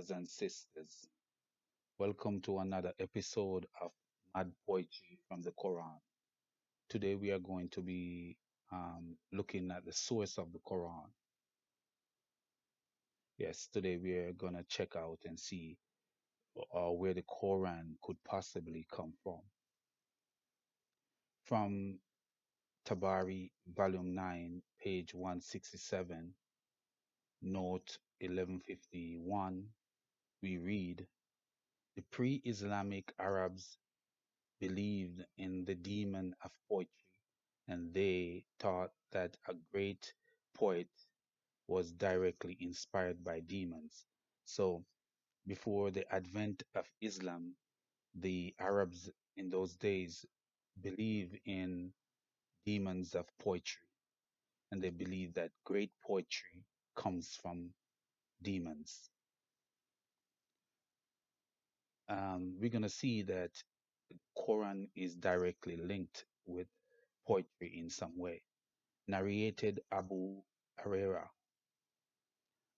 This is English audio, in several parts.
brothers and sisters. Welcome to another episode of Mad Poetry from the Quran. Today we are going to be looking at the source of the Quran. Yes, today we are going to check out and see where the Quran could possibly come from. From Tabari, Volume 9, page 167, note 1151, we read, the pre-Islamic Arabs believed in the demon of poetry, and they thought that a great poet was directly inspired by demons. So, before the advent of Islam, the Arabs in those days believed in demons of poetry, and they believed that great poetry comes from demons. We're going to see that Quran is directly linked with poetry in some way. Narrated Abu Huraira,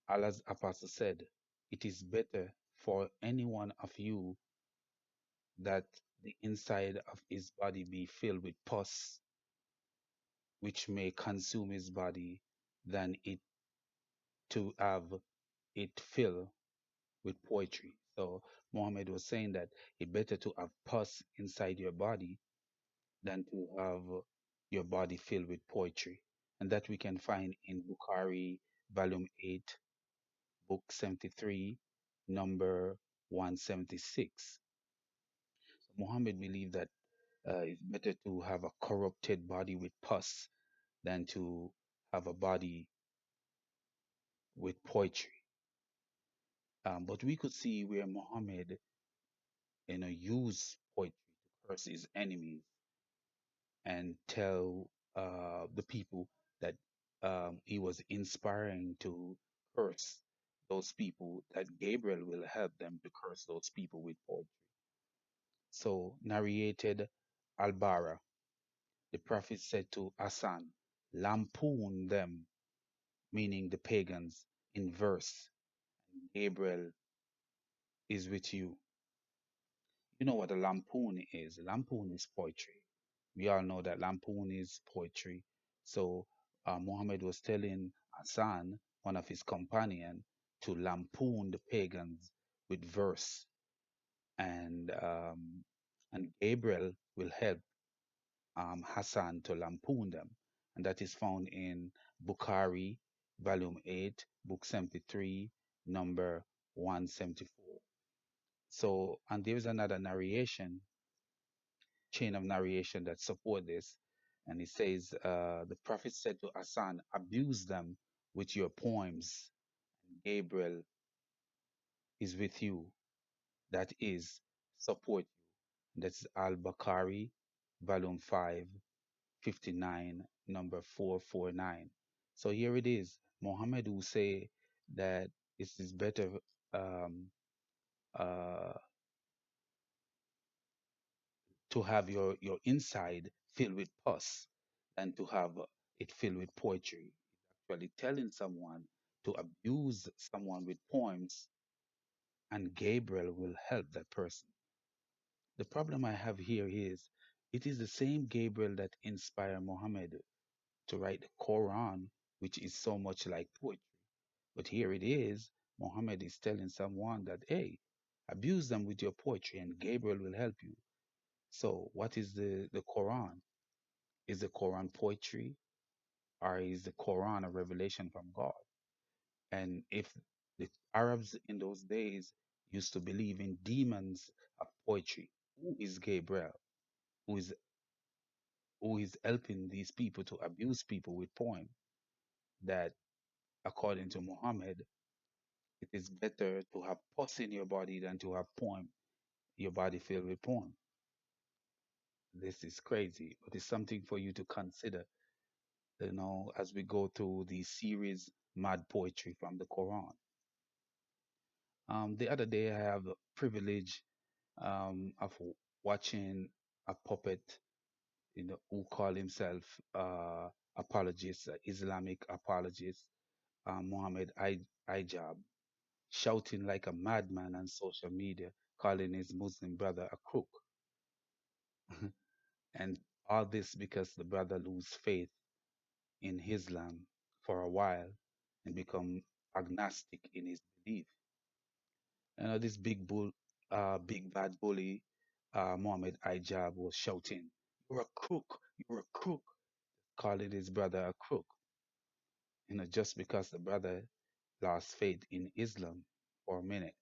Allah's apostle said, it is better for any one of you that the inside of his body be filled with pus, which may consume his body, than it to have it filled with poetry. So Muhammad was saying that it's better to have pus inside your body than to have your body filled with poetry. And that we can find in Bukhari, volume 8, book 73, number 176. So Muhammad believed that it's better to have a corrupted body with pus than to have a body with poetry. But we could see where Muhammad, used poetry to curse his enemies and tell the people that he was inspiring to curse those people, that Gabriel will help them to curse those people with poetry. So narrated Al-Bara, the prophet said to Hassan, lampoon them, meaning the pagans, in verse. Gabriel is with you. You know what a lampoon is? Lampoon is poetry. We all know that lampoon is poetry. So Muhammad was telling Hassan, one of his companions, to lampoon the pagans with verse, and Gabriel will help Hassan to lampoon them. And that is found in Bukhari, volume 8, book 73, number 174. So, and there's another narration, chain of narration that support this. And it says, the prophet said to Hassan, abuse them with your poems. Gabriel is with you. That is, support you. That's Al-Bukhari, volume 5, 59, number 449. So here it is. Muhammad will say that it is better um, uh, to have your inside filled with pus than to have it filled with poetry. Actually telling someone to abuse someone with poems, and Gabriel will help that person. The problem I have here is it is the same Gabriel that inspired Muhammad to write the Quran, which is so much like poetry. But here it is, Muhammad is telling someone that, hey, abuse them with your poetry and Gabriel will help you. So, what is the Quran? Is the Quran poetry, or is the Quran a revelation from God? And if the Arabs in those days used to believe in demons of poetry, who is Gabriel? Who is who is helping these people to abuse people with poem? That according to Muhammad, it is better to have pus in your body than to have poem, your body filled with poem. This is crazy, but it's something for you to consider, as we go through the series Mad Poetry from the Quran. The other day, I have the privilege of watching a puppet, who call himself apologist, Islamic apologist, Mohammad Hijab. shouting like a madman on social media, calling his Muslim brother a crook. And all this because the brother lose faith in Islam for a while and become agnostic in his belief. This big bad bully, Mohammad Hijab was shouting, "You're a crook! You're a crook!" calling his brother a crook. Just because the brother lost faith in Islam for a minute.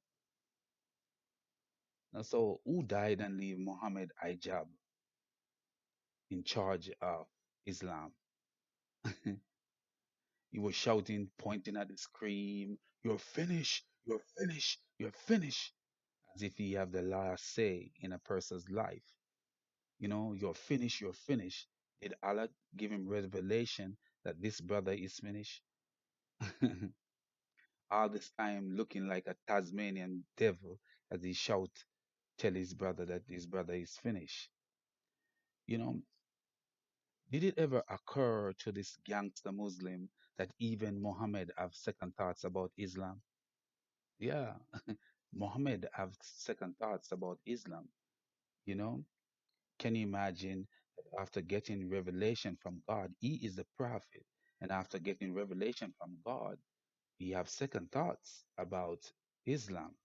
Now, so who died and leave Mohammad Hijab in charge of Islam? He was shouting, pointing at the screen, "You're finished! You're finished! You're finished!" As if he have the last say in a person's life. You're finished, you're finished. Did Allah give him revelation that this brother is finished? All this time looking like a Tasmanian devil as he shout, tell his brother that his brother is finished. You know, did it ever occur to this gangster Muslim that even Muhammad have second thoughts about Islam? Yeah, Muhammad have second thoughts about Islam. You know, can you imagine that after getting revelation from God, he is the prophet, and after getting revelation from God, he have second thoughts about Islam.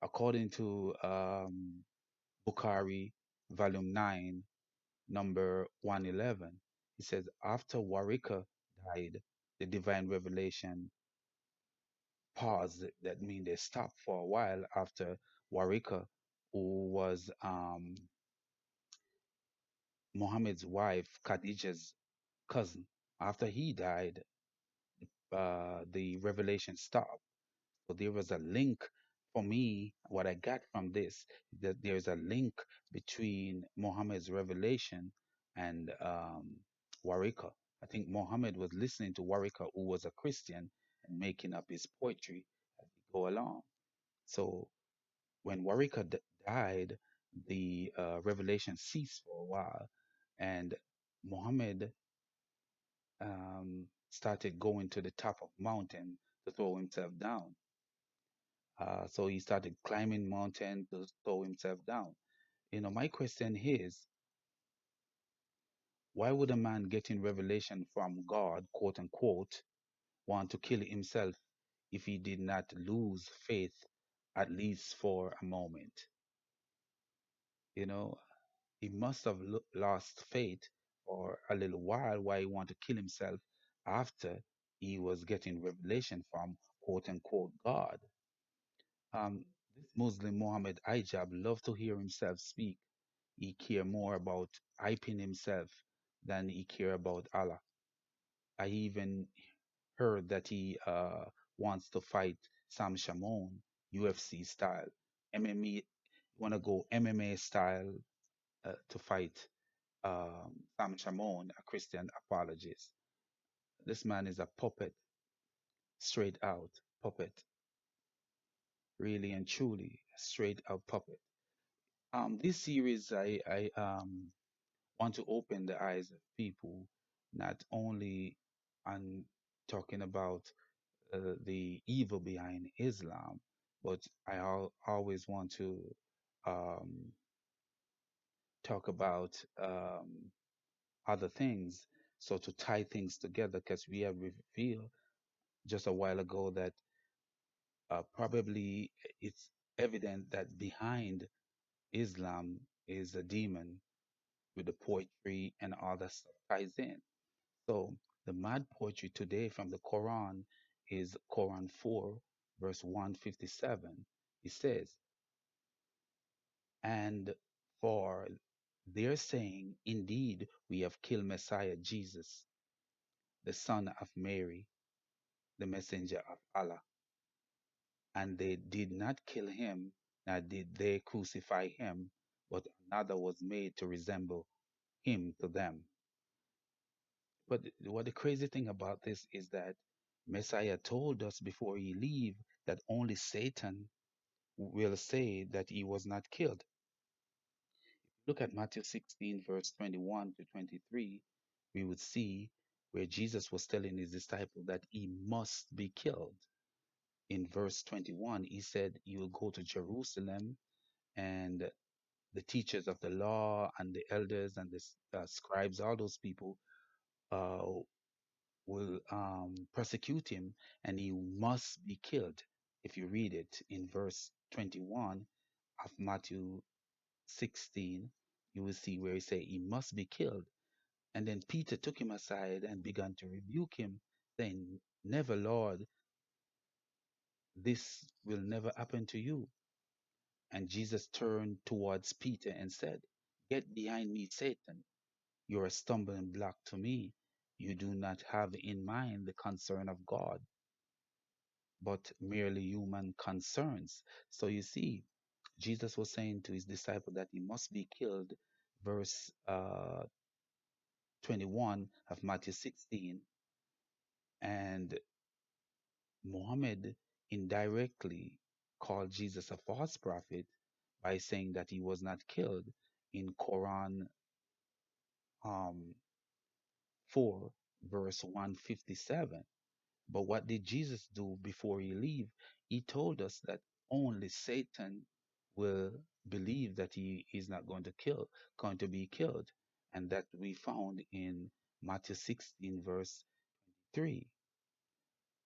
According to Bukhari, volume 9, number 111, he says, after Warika died, the divine revelation paused. That means they stopped for a while after Warika, who was Muhammad's wife, Khadija's cousin. After he died, the revelation stopped. So there was a link for me. What I got from this, that there's a link between Muhammad's revelation and Warika. I think Muhammad was listening to Warika, who was a Christian, and making up his poetry as he go along. So when Warika died, the revelation ceased for a while, and Muhammad started going to the top of mountain to throw himself down. So he started climbing mountain to throw himself down. My question is, why would a man getting revelation from God, quote unquote, want to kill himself if he did not lose faith at least for a moment? You know, he must have lost faith for a little while why he want to kill himself after he was getting revelation from quote unquote God. This Muslim Mohammed Hijab loved to hear himself speak. He care more about hyping himself than he care about Allah. I even heard that he wants to fight Sam Shamoun, UFC style. MMA, want to go MMA style to fight Sam Shamoun, a Christian apologist. This man is a puppet, straight out puppet, really and truly, a straight out puppet. This series, I want to open the eyes of people, not only on talking about the evil behind Islam, but I always want to um, talk about other things. So to tie things together, because we have revealed just a while ago that probably it's evident that behind Islam is a demon with the poetry and all that stuff ties in. So the mad poetry today from the Quran is Quran 4, verse 157. It says, and for their saying, indeed, we have killed Messiah Jesus, the son of Mary, the messenger of Allah. And they did not kill him, nor did they crucify him, but another was made to resemble him to them. But what the crazy thing about this is that Messiah told us before he leave that only Satan will say that he was not killed. Look at Matthew 16, verse 21 to 23. We would see where Jesus was telling his disciples that he must be killed. in verse 21, he said, "You will go to Jerusalem, and the teachers of the law and the elders and the scribes, all those people, uh, will persecute him, and he must be killed." If you read it in verse 21 of Matthew 16, you will see where he say he must be killed. And then Peter took him aside and began to rebuke him, saying, "Never, Lord, this will never happen to you." And Jesus turned towards Peter and said, "Get behind me, Satan. You're a stumbling block to me. You do not have in mind the concern of God, but merely human concerns." So you see, Jesus was saying to his disciple that he must be killed. Verse 21 of Matthew 16. And Muhammad indirectly called Jesus a false prophet by saying that he was not killed in Quran um, 4, verse 157. But what did Jesus do before he leave? He told us that only Satan will believe that he is not going to be killed. And that we found in Matthew 16, verse 3.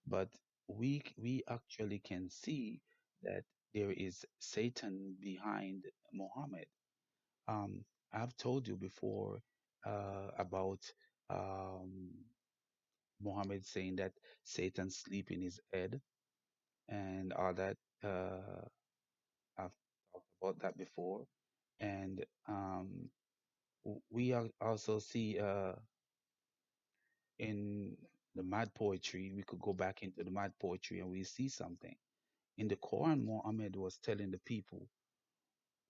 But we actually can see that there is Satan behind Muhammad. Um, I've told you before about um, Muhammad saying that Satan sleep in his head and all that. I've talked about that before, and we also see in the mad poetry. We could go back into the mad poetry and we see something in the Quran. Muhammad was telling the people,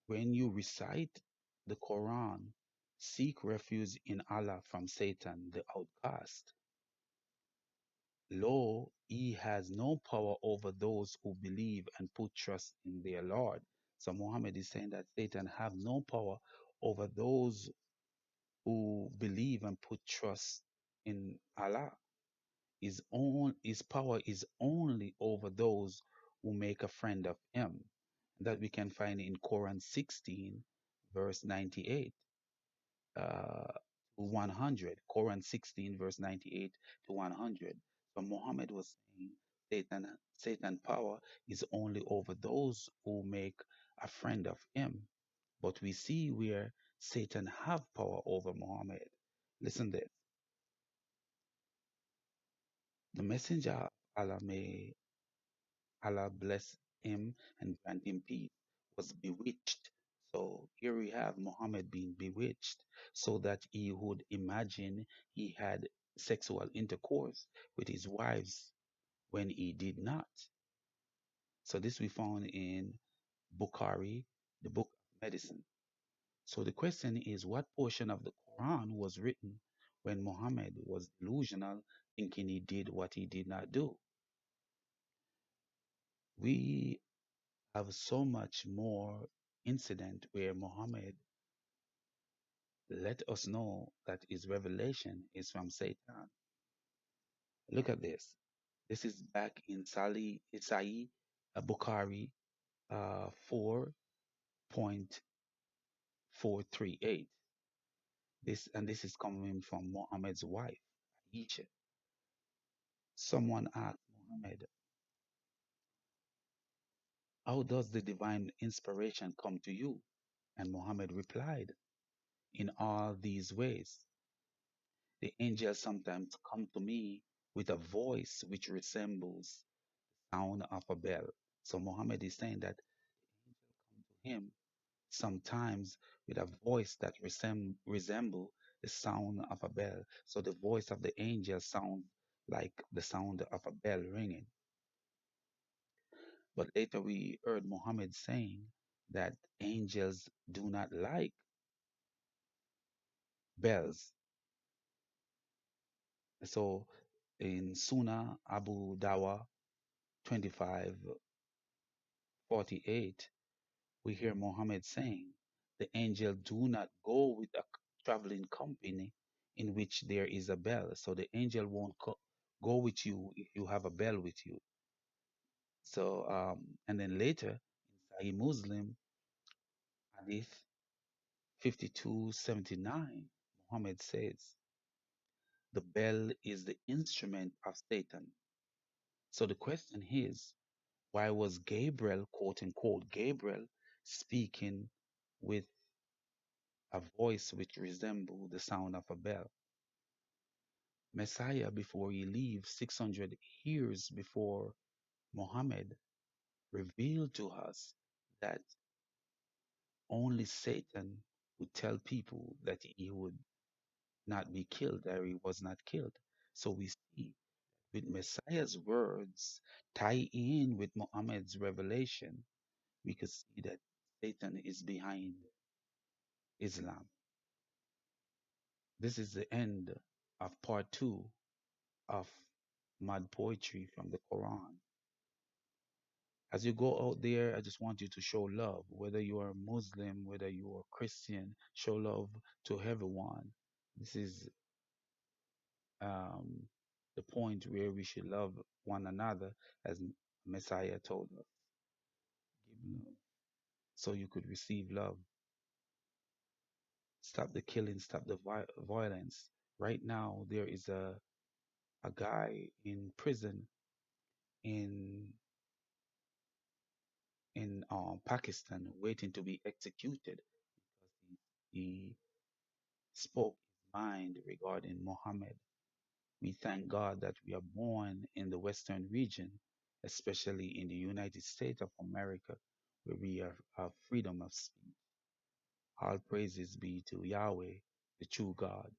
when you recite the Quran, seek refuge in Allah from Satan, the outcast. Lo, he has no power over those who believe and put trust in their Lord. So Muhammad is saying that Satan have no power over those who believe and put trust in Allah. His power is only over those who make a friend of him. That we can find in Quran 16, verse 98 to 100. Quran 16, verse 98 to 100. So Muhammad was saying Satan power is only over those who make a friend of him. But we see where Satan have power over Muhammad. Listen this. The messenger of Allah, may Allah bless him and grant him peace, was bewitched. So here we have Muhammad being bewitched so that he would imagine he had sexual intercourse with his wives when he did not. So this we found in Bukhari, the book of medicine. So the question is, what portion of the Quran was written when Muhammad was delusional, thinking he did what he did not do? We have so much more incident where Muhammad let us know that his revelation is from Satan. Look at this. This is back in Isai Bukhari 4.438. This is coming from Muhammad's wife, Aisha. Someone asked Muhammad, "How does the divine inspiration come to you?" And Muhammad replied, "In all these ways. The angels sometimes come to me with a voice which resembles sound of a bell." So Muhammad is saying that angels come to him sometimes with a voice that resemble the sound of a bell. So the voice of the angel sounds like the sound of a bell ringing. But later we heard Muhammad saying that angels do not like bells. So in Sunnah Abu Dawa 25:48, we hear Muhammad saying, "The angel do not go with a traveling company in which there is a bell." So the angel won't go with you if you have a bell with you. So, and then later in Sahih Muslim Hadith 5279, Muhammad says, the bell is the instrument of Satan. So the question is, why was Gabriel, quote unquote, Gabriel speaking with a voice which resembled the sound of a bell? Messiah, before he leaves 600 years before Muhammad, revealed to us that only Satan would tell people that he would not be killed, or he was not killed. So we see with Messiah's words tie in with Muhammad's revelation, we could see that Satan is behind Islam. This is the end of part two of Mad Poetry from the Quran. As you go out there, I just want you to show love, whether you are Muslim, whether you are Christian, show love to everyone. This is um, the point where we should love one another, as Messiah told us. Give love so you could receive love. Stop the killing, stop the violence. Right now, there is a guy in prison in Pakistan waiting to be executed because he spoke his mind regarding Muhammad. We thank God that we are born in the Western region, especially in the United States of America, where we have freedom of speech. All praises be to Yahweh, the true God.